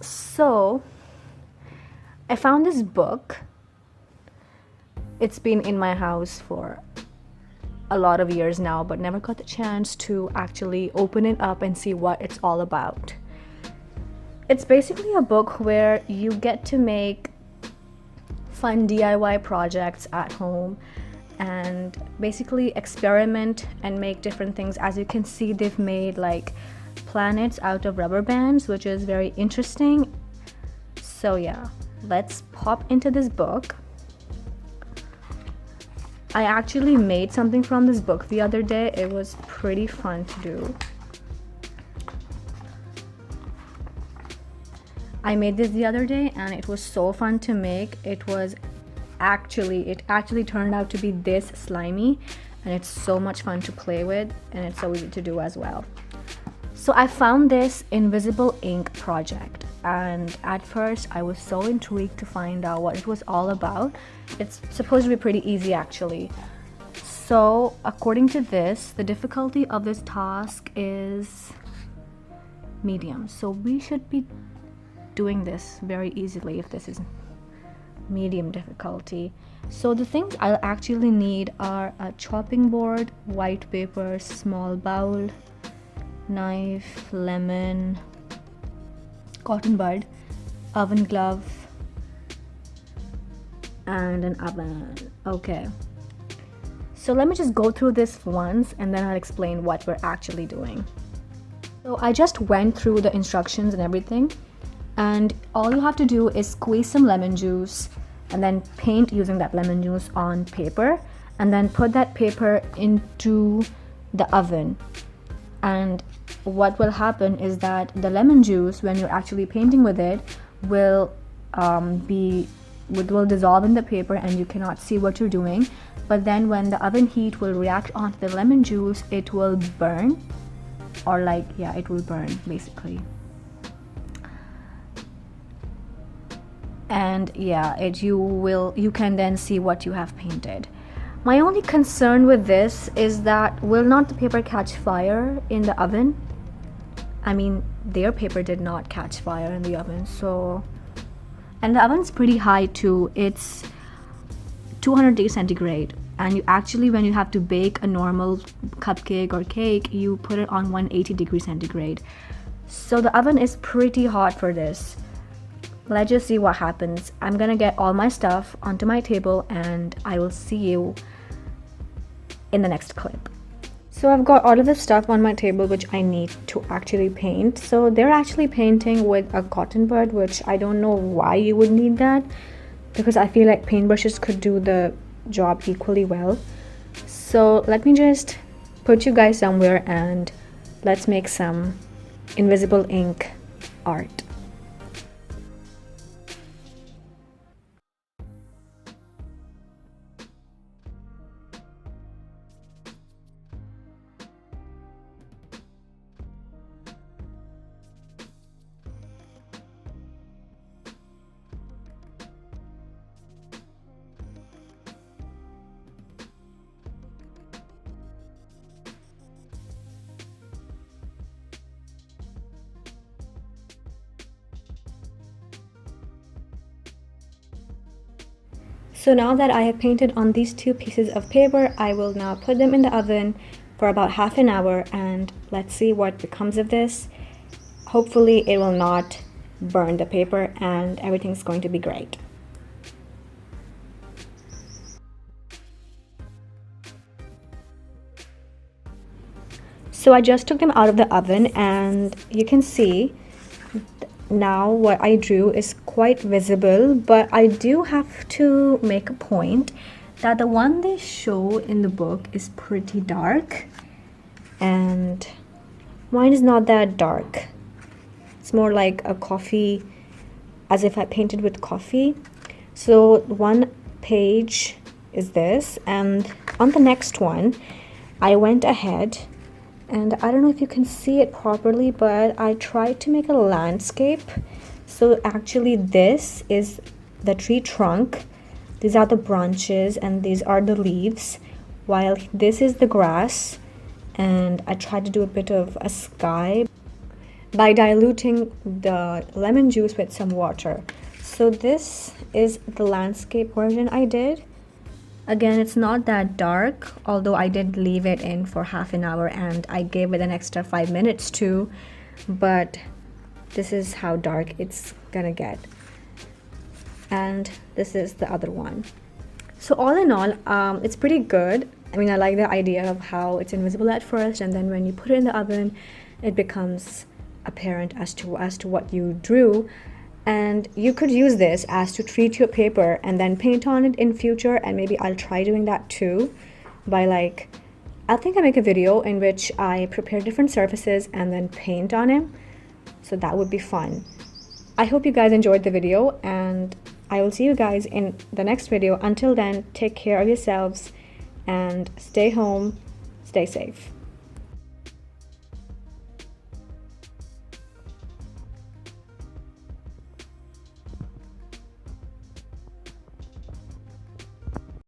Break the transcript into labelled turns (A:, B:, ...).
A: So I found this book. It's been in my house for a lot of years now, but never got the chance to actually open it up and see what it's all about. It's basically a book where you get to make fun DIY projects at home and basically experiment and make different things. As you can see, they've made like planets out of rubber bands, which is very interesting. So yeah, let's pop into this book. I actually made something from this book the other day. It was pretty fun to do. I made this the other day and it was so fun to make. It actually turned out to be this slimy, and it's so much fun to play with, and it's so easy to do as well. So I found this invisible ink project, and at first I was so intrigued to find out what it was all about. It's supposed to be pretty easy actually. So according to this, the difficulty of this task is medium. So we should be doing this very easily if this is medium difficulty. So the things I'll actually need are a chopping board, white paper, small bowl, knife, lemon, cotton bud, oven glove, and an oven. Okay, so let me just go through this once and then I'll explain what we're actually doing. So I just went through the instructions and everything, and all you have to do is squeeze some lemon juice and then paint using that lemon juice on paper, and then put that paper into the oven. And what will happen is that the lemon juice, when you're actually painting with it, will dissolve in the paper and you cannot see what you're doing. But then when the oven heat will react onto the lemon juice, it will burn, or it will burn basically. And you can then see what you have painted. My only concern with this is that will not the paper catch fire in the oven? I mean, their paper did not catch fire in the oven, so, and the oven's pretty high too. It's 200 degrees centigrade, and you actually, when you have to bake a normal cupcake or cake, you put it on 180 degrees centigrade. So the oven is pretty hot for this. Let's just see what happens. I'm gonna get all my stuff onto my table and I will see you in the next clip. So I've got all of the stuff on my table which I need to actually paint. So they're actually painting with a cotton bud, which I don't know why you would need that, because I feel like paintbrushes could do the job equally well. So let me just put you guys somewhere and let's make some invisible ink art. So now that I have painted on these two pieces of paper, I will now put them in the oven for about half an hour, and let's see what becomes of this. Hopefully it will not burn the paper and everything's going to be great. So I just took them out of the oven, and you can see now what I drew is quite visible, but I do have to make a point that the one they show in the book is pretty dark, and mine is not that dark. It's more like a coffee, as if I painted with coffee. So one page is this, and on the next one I went ahead, and I don't know if you can see it properly, but I tried to make a landscape. So actually this is the tree trunk, these are the branches, and these are the leaves, while this is the grass, and I tried to do a bit of a sky. by diluting the lemon juice with some water. So this is the landscape version I did. Again, it's not that dark, although I did leave it in for half an hour and I gave it an extra 5 minutes too, but this is how dark it's gonna get. And this is the other one. So all in all, it's pretty good. I mean, I like the idea of how it's invisible at first, and then when you put it in the oven, it becomes apparent as to what you drew. And you could use this as to treat your paper and then paint on it in future, and maybe I'll try doing that too by like, I think I make a video in which I prepare different surfaces and then paint on them. So that would be fun. I hope you guys enjoyed the video, and I will see you guys in the next video. Until then, take care of yourselves and stay home, stay safe.